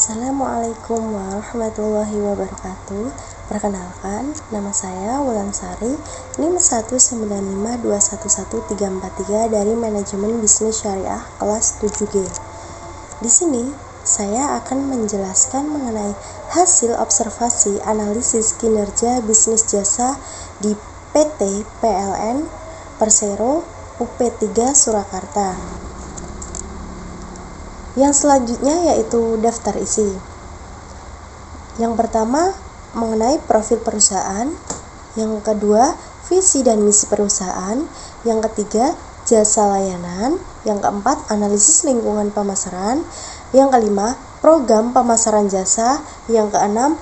Assalamualaikum warahmatullahi wabarakatuh. Perkenalkan, nama saya Wulan Sari, NIM 195211343 dari Manajemen Bisnis Syariah kelas 7G. Di sini, saya akan menjelaskan mengenai hasil observasi analisis kinerja bisnis jasa di PT PLN Persero UP3 Surakarta. Yang selanjutnya yaitu daftar isi. Yang pertama mengenai profil perusahaan, yang kedua visi dan misi perusahaan, yang ketiga jasa layanan, yang keempat analisis lingkungan pemasaran, yang kelima program pemasaran jasa, yang keenam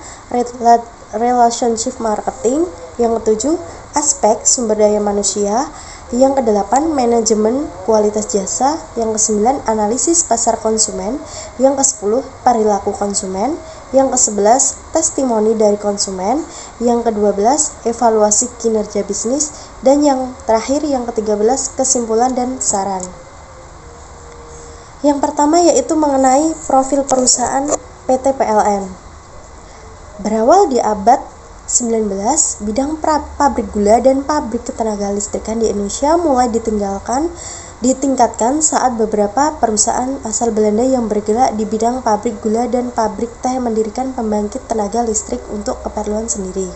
relationship marketing, yang ketujuh aspek sumber daya manusia, yang kedelapan manajemen kualitas jasa, yang kesembilan analisis pasar konsumen, yang kesepuluh perilaku konsumen, yang kesebelas testimoni dari konsumen, yang kedua belas evaluasi kinerja bisnis, dan yang terakhir yang ke-13 kesimpulan dan saran. Yang pertama yaitu mengenai profil perusahaan PT PLN. Berawal di abad 19, bidang pabrik gula dan pabrik ketenaga listrikan di Indonesia mulai ditingkatkan saat beberapa perusahaan asal Belanda yang bergerak di bidang pabrik gula dan pabrik teh mendirikan pembangkit tenaga listrik untuk keperluan sendiri.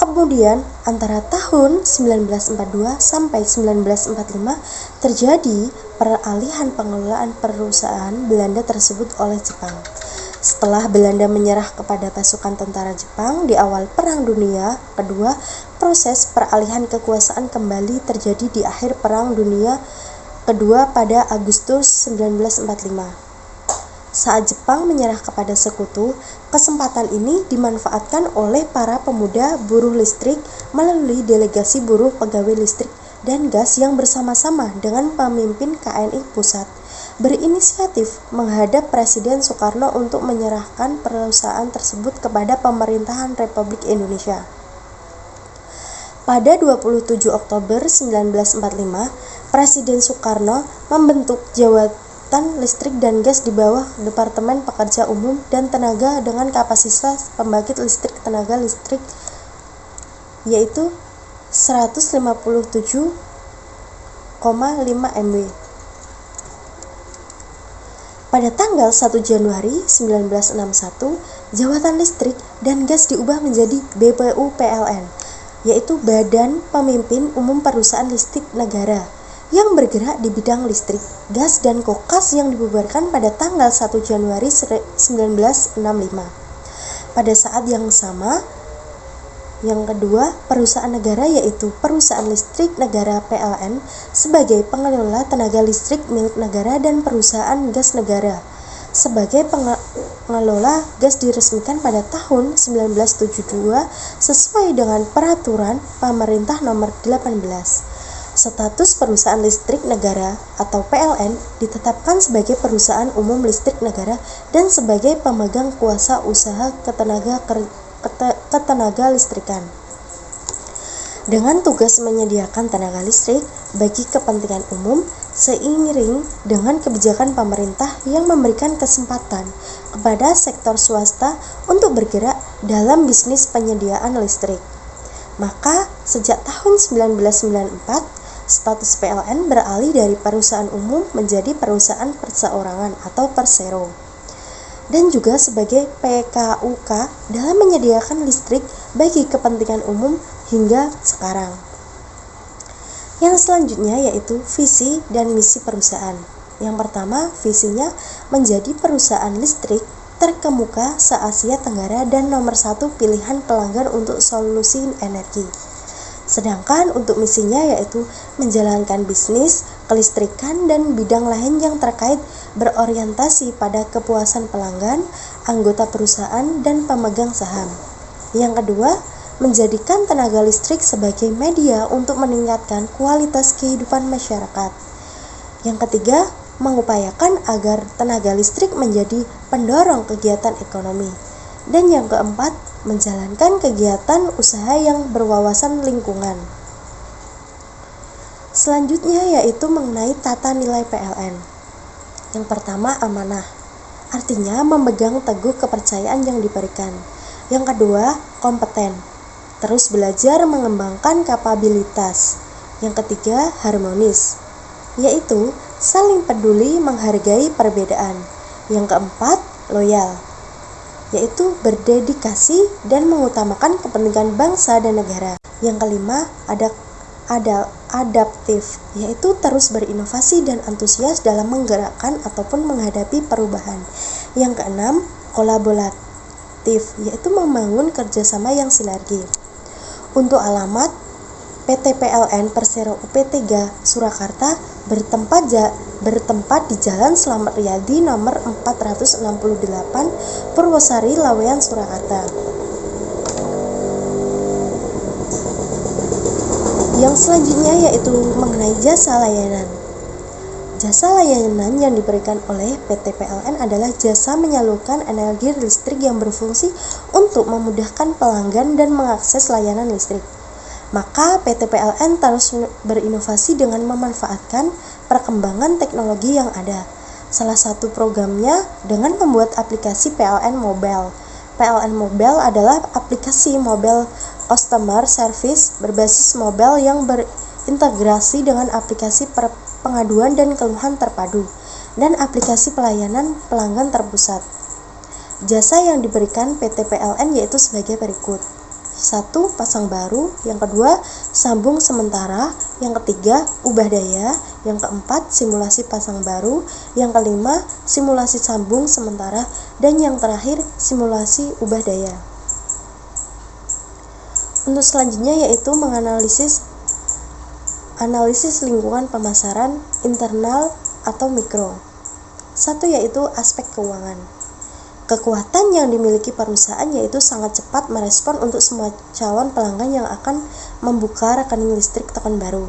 Kemudian, antara tahun 1942 sampai 1945 terjadi peralihan pengelolaan perusahaan Belanda tersebut oleh Jepang. Setelah Belanda menyerah kepada pasukan tentara Jepang di awal Perang Dunia Kedua, proses peralihan kekuasaan kembali terjadi di akhir Perang Dunia Kedua pada Agustus 1945. Saat Jepang menyerah kepada sekutu, kesempatan ini dimanfaatkan oleh para pemuda buruh listrik melalui delegasi buruh pegawai listrik dan gas yang bersama-sama dengan pemimpin KNI Pusat berinisiatif menghadap Presiden Soekarno untuk menyerahkan perusahaan tersebut kepada pemerintahan Republik Indonesia. Pada 27 Oktober 1945, Presiden Soekarno membentuk Jabatan Listrik dan Gas di bawah Departemen Pekerja Umum dan Tenaga dengan kapasitas pembangkit listrik tenaga listrik yaitu 157,5 MW. Pada tanggal 1 Januari 1961, Jabatan Listrik dan Gas diubah menjadi BPU PLN, yaitu Badan Pemimpin Umum Perusahaan Listrik Negara, yang bergerak di bidang listrik, gas, dan kokas yang dibubarkan pada tanggal 1 Januari 1965. Pada saat yang sama, yang kedua, perusahaan negara yaitu Perusahaan Listrik Negara PLN sebagai pengelola tenaga listrik milik negara dan Perusahaan Gas Negara sebagai pengelola gas diresmikan pada tahun 1972 sesuai dengan Peraturan Pemerintah Nomor 18. Status Perusahaan Listrik Negara atau PLN ditetapkan sebagai Perusahaan Umum Listrik Negara dan sebagai pemegang kuasa usaha ketenaga listrikan dengan tugas menyediakan tenaga listrik bagi kepentingan umum seiring dengan kebijakan pemerintah yang memberikan kesempatan kepada sektor swasta untuk bergerak dalam bisnis penyediaan listrik. Maka sejak tahun 1994 status PLN beralih dari perusahaan umum menjadi perusahaan perseorangan atau Persero, dan juga sebagai PKUK dalam menyediakan listrik bagi kepentingan umum hingga sekarang. Yang selanjutnya yaitu visi dan misi perusahaan. Yang pertama, visinya menjadi perusahaan listrik terkemuka se-Asia Tenggara dan nomor 1 pilihan pelanggan untuk solusi energi. Sedangkan untuk misinya yaitu menjalankan bisnis, kelistrikan, dan bidang lain yang terkait berorientasi pada kepuasan pelanggan, anggota perusahaan, dan pemegang saham. Yang kedua, menjadikan tenaga listrik sebagai media untuk meningkatkan kualitas kehidupan masyarakat. Yang ketiga, mengupayakan agar tenaga listrik menjadi pendorong kegiatan ekonomi. Dan yang keempat, menjalankan kegiatan usaha yang berwawasan lingkungan. Selanjutnya yaitu mengenai tata nilai PLN. Yang pertama, amanah. artinya memegang teguh kepercayaan yang diberikan. Yang kedua, kompeten, terus belajar mengembangkan kapabilitas. Yang ketiga, harmonis, yaitu saling peduli menghargai perbedaan. Yang keempat, loyal, yaitu berdedikasi dan mengutamakan kepentingan bangsa dan negara. Yang kelima, adaptif, yaitu terus berinovasi dan antusias dalam menggerakkan ataupun menghadapi perubahan. Yang keenam, kolaboratif, yaitu membangun kerjasama yang sinergi. Untuk alamat, PT PLN Persero UP3 Surakarta bertempat di Jalan Slamet Riyadi nomor 468 Purwosari, Laweyan, Surakarta. Yang selanjutnya yaitu mengenai jasa layanan. Jasa layanan yang diberikan oleh PT PLN adalah jasa menyalurkan energi listrik yang berfungsi untuk memudahkan pelanggan dan mengakses layanan listrik. Maka PT PLN terus berinovasi dengan memanfaatkan perkembangan teknologi yang ada. Salah satu programnya dengan membuat aplikasi PLN Mobile. PLN Mobile adalah aplikasi mobile customer service berbasis mobile yang berintegrasi dengan aplikasi pengaduan dan keluhan terpadu dan aplikasi pelayanan pelanggan terpusat. Jasa yang diberikan PT PLN yaitu sebagai berikut. 1. Pasang baru. Yang kedua, sambung sementara. Yang ketiga, ubah daya. Yang keempat, simulasi pasang baru. Yang kelima, simulasi sambung sementara. Dan yang terakhir, simulasi ubah daya. Untuk selanjutnya yaitu menganalisis lingkungan pemasaran internal atau mikro. 1 yaitu aspek keuangan. Kekuatan yang dimiliki perusahaan yaitu sangat cepat merespon untuk semua calon pelanggan yang akan membuka rekening listrik token baru.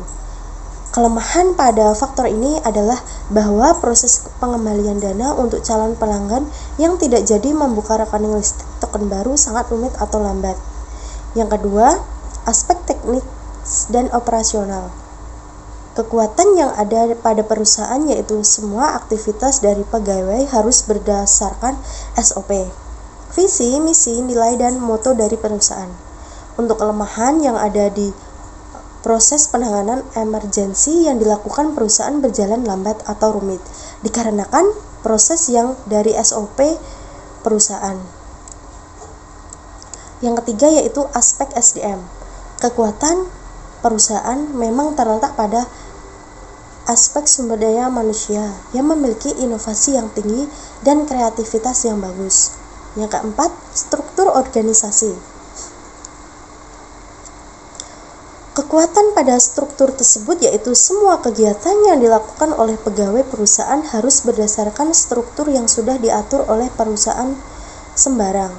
Kelemahan pada faktor ini adalah bahwa proses pengembalian dana untuk calon pelanggan yang tidak jadi membuka rekening listrik token baru sangat rumit atau lambat. Yang kedua, aspek teknik dan operasional. Kekuatan yang ada pada perusahaan yaitu semua aktivitas dari pegawai harus berdasarkan SOP, visi, misi, nilai, dan moto dari perusahaan. Untuk kelemahan yang ada di proses penanganan emergensi yang dilakukan perusahaan berjalan lambat atau rumit, dikarenakan proses yang dari SOP perusahaan. Yang ketiga yaitu aspek SDM. Kekuatan perusahaan memang terletak pada aspek sumber daya manusia yang memiliki inovasi yang tinggi dan kreativitas yang bagus. Yang keempat, struktur organisasi. Kekuatan pada struktur tersebut yaitu semua kegiatan yang dilakukan oleh pegawai perusahaan harus berdasarkan struktur yang sudah diatur oleh perusahaan sembarang.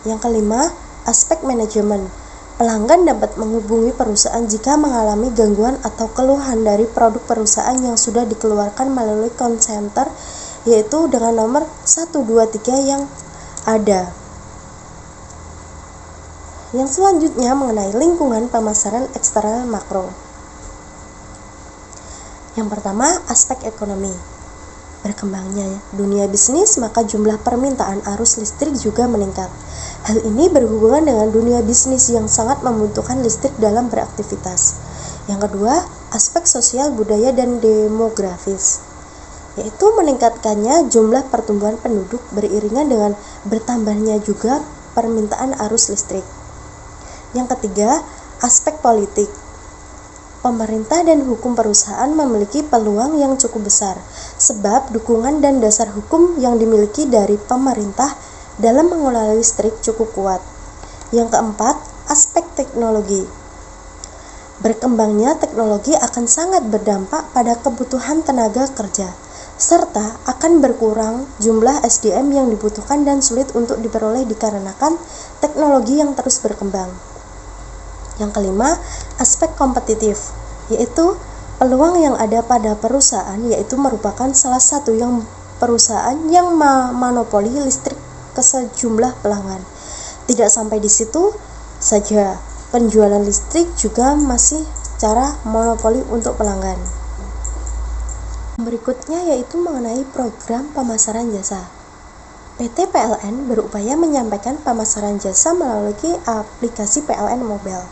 Yang kelima, aspek manajemen. Pelanggan dapat menghubungi perusahaan jika mengalami gangguan atau keluhan dari produk perusahaan yang sudah dikeluarkan melalui call center yaitu dengan nomor 123 yang ada. Yang selanjutnya mengenai lingkungan pemasaran eksternal makro. Yang pertama, aspek ekonomi. Berkembangnya dunia bisnis, maka jumlah permintaan arus listrik juga meningkat. Hal ini berhubungan dengan dunia bisnis yang sangat membutuhkan listrik dalam beraktivitas. Yang kedua, aspek sosial, budaya, dan demografis, yaitu meningkatkannya jumlah pertumbuhan penduduk beriringan dengan bertambahnya juga permintaan arus listrik. Yang ketiga, aspek politik. Pemerintah dan hukum perusahaan memiliki peluang yang cukup besar, sebab dukungan dan dasar hukum yang dimiliki dari pemerintah dalam mengelola listrik cukup kuat. Yang keempat, aspek teknologi. Berkembangnya teknologi akan sangat berdampak pada kebutuhan tenaga kerja, serta akan berkurang jumlah SDM yang dibutuhkan dan sulit untuk diperoleh dikarenakan teknologi yang terus berkembang. Yang kelima, aspek kompetitif, yaitu peluang yang ada pada perusahaan yaitu merupakan salah satu yang perusahaan yang monopoli listrik ke sejumlah pelanggan. Tidak sampai di situ saja, penjualan listrik juga masih secara monopoli untuk pelanggan. Berikutnya yaitu mengenai program pemasaran jasa. PT PLN berupaya menyampaikan pemasaran jasa melalui aplikasi PLN Mobile.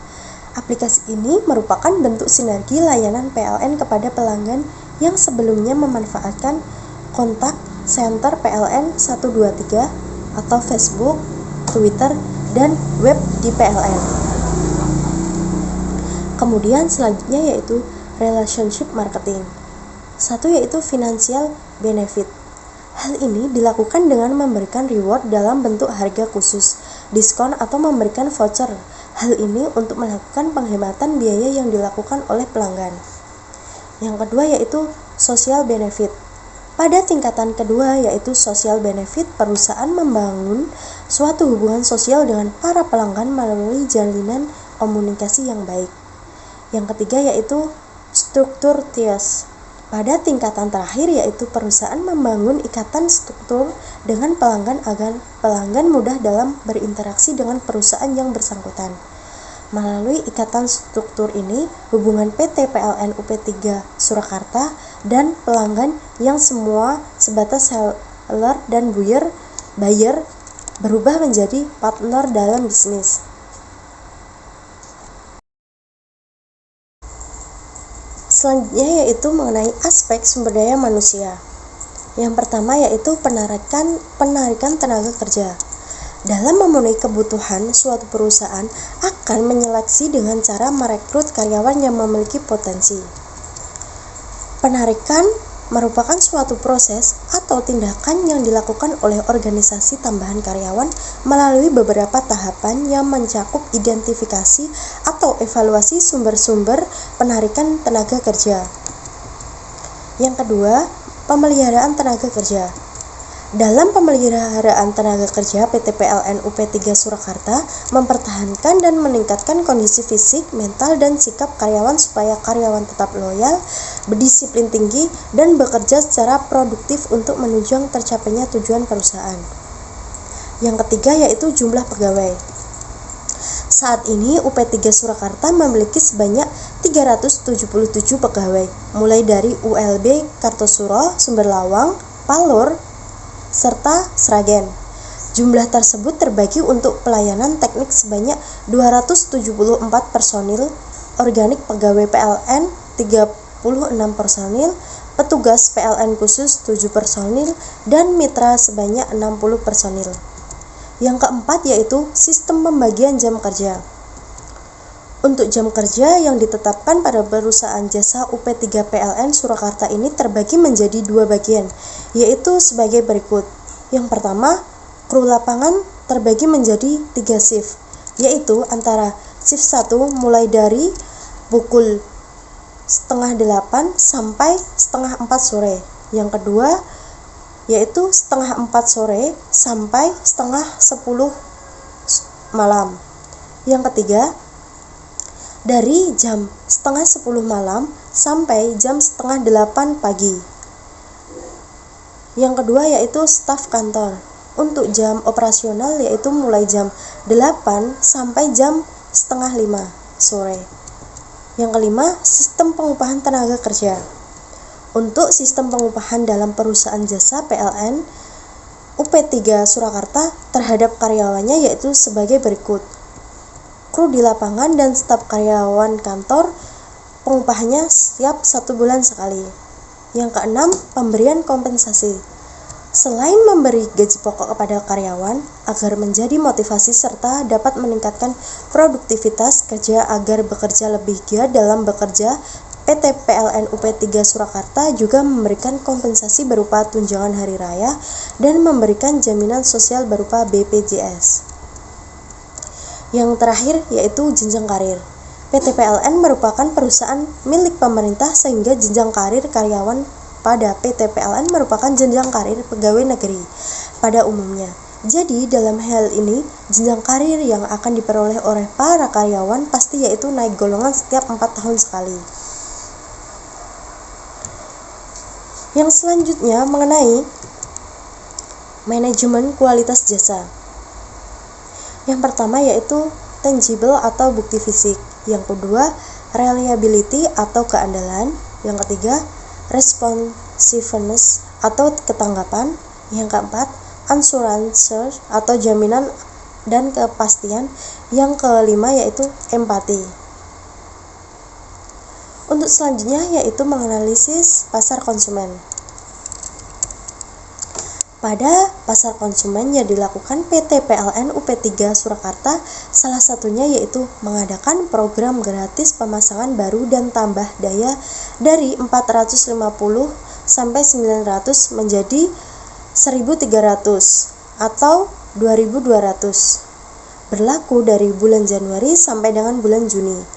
Aplikasi ini merupakan bentuk sinergi layanan PLN kepada pelanggan yang sebelumnya memanfaatkan kontak center PLN 123 atau Facebook, Twitter, dan web di PLN. Kemudian selanjutnya yaitu relationship marketing. Satu yaitu financial benefit. Hal ini dilakukan dengan memberikan reward dalam bentuk harga khusus, diskon atau memberikan voucher. Hal ini untuk melakukan penghematan biaya yang dilakukan oleh pelanggan. Yang kedua yaitu social benefit. Pada tingkatan kedua yaitu social benefit, perusahaan membangun suatu hubungan sosial dengan para pelanggan melalui jalinan komunikasi yang baik. Yang ketiga yaitu struktur ties. Pada tingkatan terakhir yaitu perusahaan membangun ikatan struktur dengan pelanggan agar pelanggan mudah dalam berinteraksi dengan perusahaan yang bersangkutan. Melalui ikatan struktur ini, hubungan PT PLN UP3 Surakarta dan pelanggan yang semua sebatas seller dan buyer berubah menjadi partner dalam bisnis. Selanjutnya yaitu mengenai aspek sumber daya manusia. Yang pertama yaitu penarikan tenaga kerja. Dalam memenuhi kebutuhan, suatu perusahaan akan menyeleksi dengan cara merekrut karyawan yang memiliki potensi. Penarikan merupakan suatu proses atau tindakan yang dilakukan oleh organisasi tambahan karyawan melalui beberapa tahapan yang mencakup identifikasi atau evaluasi sumber-sumber penarikan tenaga kerja. Yang kedua, pemeliharaan tenaga kerja. Dalam pemeliharaan tenaga kerja, PT PLN UP3 Surakarta mempertahankan dan meningkatkan kondisi fisik, mental, dan sikap karyawan supaya karyawan tetap loyal, berdisiplin tinggi, dan bekerja secara produktif untuk menunjang tercapainya tujuan perusahaan. Yang ketiga yaitu jumlah pegawai. Saat ini UP3 Surakarta memiliki sebanyak 377 pegawai, mulai dari ULB Kartosuro, Sumberlawang, Palur, serta Sragen. Jumlah tersebut terbagi untuk pelayanan teknik sebanyak 274 personil, organik pegawai PLN 36 personil, petugas PLN khusus 7 personil, dan mitra sebanyak 60 personil. Yang keempat yaitu sistem pembagian jam kerja. Untuk jam kerja yang ditetapkan pada perusahaan jasa UP3 PLN Surakarta ini terbagi menjadi dua bagian, yaitu sebagai berikut. Yang pertama, kru lapangan terbagi menjadi 3 shift, yaitu antara shift 1 mulai dari pukul 7:30 sampai 3:30 sore. Yang kedua, yaitu 7:30 sore sampai 9:30 malam. Yang ketiga, dari jam 9:30 malam sampai jam 7:30 pagi. Yang kedua yaitu staf kantor. Untuk jam operasional yaitu mulai jam 8 sampai jam 4:30 sore. Yang kelima, sistem pengupahan tenaga kerja. Untuk sistem pengupahan dalam perusahaan jasa PLN UP3 Surakarta terhadap karyawannya yaitu sebagai berikut. Kru di lapangan dan staf karyawan kantor pengupahannya setiap 1 bulan sekali. Yang keenam, pemberian kompensasi. Selain memberi gaji pokok kepada karyawan agar menjadi motivasi serta dapat meningkatkan produktivitas kerja agar bekerja lebih giat dalam bekerja, PT PLN UP3 Surakarta juga memberikan kompensasi berupa tunjangan hari raya dan memberikan jaminan sosial berupa BPJS. Yang terakhir yaitu jenjang karir. PT PLN merupakan perusahaan milik pemerintah sehingga jenjang karir karyawan pada PT PLN merupakan jenjang karir pegawai negeri pada umumnya. Jadi dalam hal ini jenjang karir yang akan diperoleh oleh para karyawan pasti yaitu naik golongan setiap 4 tahun sekali. Yang selanjutnya mengenai manajemen kualitas jasa. Yang pertama yaitu tangible atau bukti fisik. Yang kedua, reliability atau keandalan. Yang ketiga, responsiveness atau ketanggapan. Yang keempat, Assurance atau jaminan dan kepastian. Yang kelima yaitu empati. Untuk selanjutnya yaitu menganalisis pasar konsumen. Pada pasar konsumen yang dilakukan PT PLN UP3 Surakarta, salah satunya yaitu mengadakan program gratis pemasangan baru dan tambah daya dari 450 sampai 900 menjadi 1.300 atau 2.200, berlaku dari bulan Januari sampai dengan bulan Juni.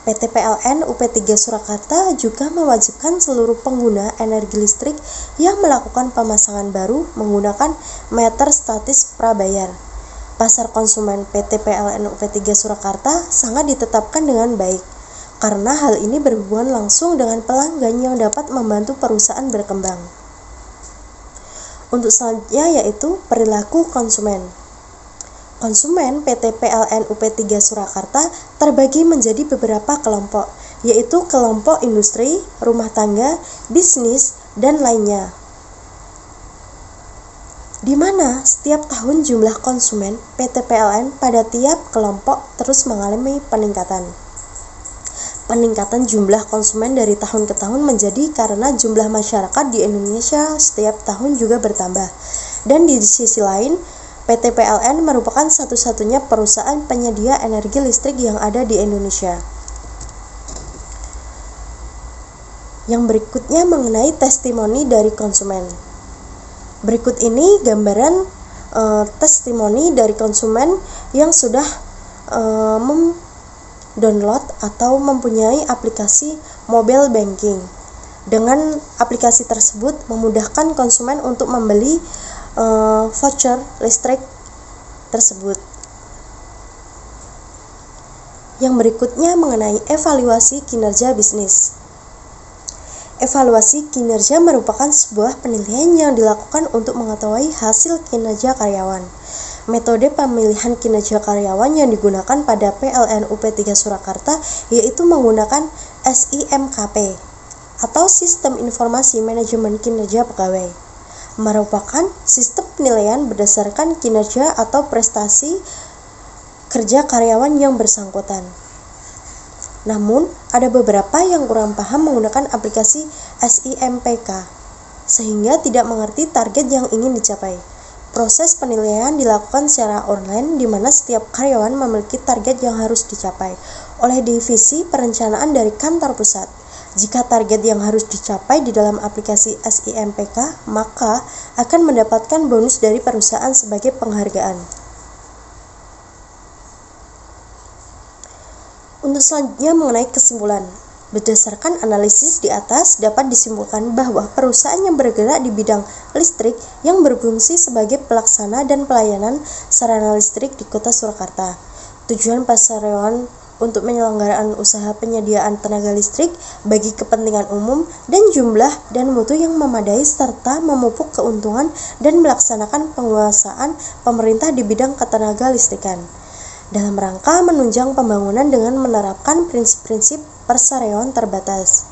PT PLN UP3 Surakarta juga mewajibkan seluruh pengguna energi listrik yang melakukan pemasangan baru menggunakan meter statis prabayar. Pasar konsumen PT PLN UP3 Surakarta sangat ditetapkan dengan baik, karena hal ini berhubungan langsung dengan pelanggan yang dapat membantu perusahaan berkembang. Untuk selanjutnya yaitu perilaku konsumen. Konsumen PT PLN UP3 Surakarta terbagi menjadi beberapa kelompok, yaitu kelompok industri, rumah tangga, bisnis, dan lainnya. Di mana setiap tahun jumlah konsumen PT PLN pada tiap kelompok terus mengalami peningkatan. Peningkatan jumlah konsumen dari tahun ke tahun menjadi karena jumlah masyarakat di Indonesia setiap tahun juga bertambah. Dan di sisi lain, PT PLN merupakan satu-satunya perusahaan penyedia energi listrik yang ada di Indonesia. Yang berikutnya mengenai testimoni dari konsumen. Berikut ini gambaran testimoni dari konsumen yang sudah download atau mempunyai aplikasi mobile banking. Dengan aplikasi tersebut memudahkan konsumen untuk membeli voucher listrik tersebut. Yang berikutnya mengenai evaluasi kinerja bisnis. Evaluasi kinerja merupakan sebuah penilaian yang dilakukan untuk mengetahui hasil kinerja karyawan. Metode pemilihan kinerja karyawan yang digunakan pada PLN UP3 Surakarta yaitu menggunakan SIMKP atau Sistem Informasi Manajemen Kinerja Pegawai. Merupakan sistem penilaian berdasarkan kinerja atau prestasi kerja karyawan yang bersangkutan. Namun, ada beberapa yang kurang paham menggunakan aplikasi SIMPK, sehingga tidak mengerti target yang ingin dicapai. Proses penilaian dilakukan secara online, di mana setiap karyawan memiliki target yang harus dicapai oleh divisi perencanaan dari kantor pusat. Jika target yang harus dicapai di dalam aplikasi SIMPK, maka akan mendapatkan bonus dari perusahaan sebagai penghargaan. Untuk selanjutnya mengenai kesimpulan. Berdasarkan analisis di atas, dapat disimpulkan bahwa perusahaan yang bergerak di bidang listrik yang berfungsi sebagai pelaksana dan pelayanan sarana listrik di Kota Surakarta. Tujuan pasaran untuk penyelenggaraan usaha penyediaan tenaga listrik bagi kepentingan umum dan jumlah dan mutu yang memadai serta memupuk keuntungan dan melaksanakan penguasaan pemerintah di bidang ketenaga listrikan dalam rangka menunjang pembangunan dengan menerapkan prinsip-prinsip persarean terbatas.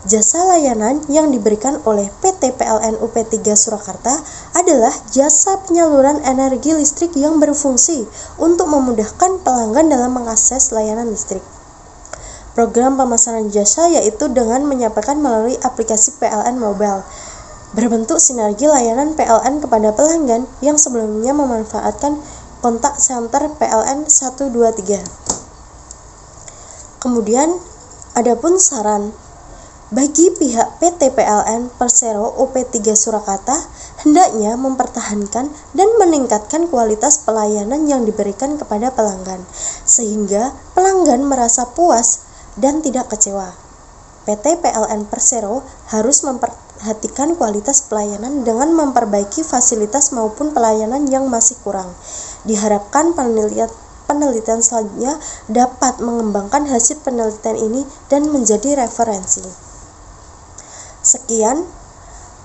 Jasa layanan yang diberikan oleh PT PLN UP3 Surakarta adalah jasa penyaluran energi listrik yang berfungsi untuk memudahkan pelanggan dalam mengakses layanan listrik. Program pemasaran jasa yaitu dengan menyampaikan melalui aplikasi PLN Mobile, berbentuk sinergi layanan PLN kepada pelanggan yang sebelumnya memanfaatkan kontak center PLN 123. Kemudian, adapun saran bagi pihak PT PLN Persero UP3 Surakarta hendaknya mempertahankan dan meningkatkan kualitas pelayanan yang diberikan kepada pelanggan, sehingga pelanggan merasa puas dan tidak kecewa. PT PLN Persero harus memperhatikan kualitas pelayanan dengan memperbaiki fasilitas maupun pelayanan yang masih kurang. Diharapkan penelitian selanjutnya dapat mengembangkan hasil penelitian ini dan menjadi referensi. Sekian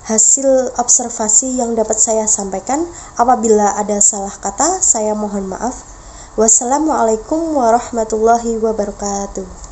hasil observasi yang dapat saya sampaikan. Apabila ada salah kata, saya mohon maaf. Wassalamualaikum warahmatullahi wabarakatuh.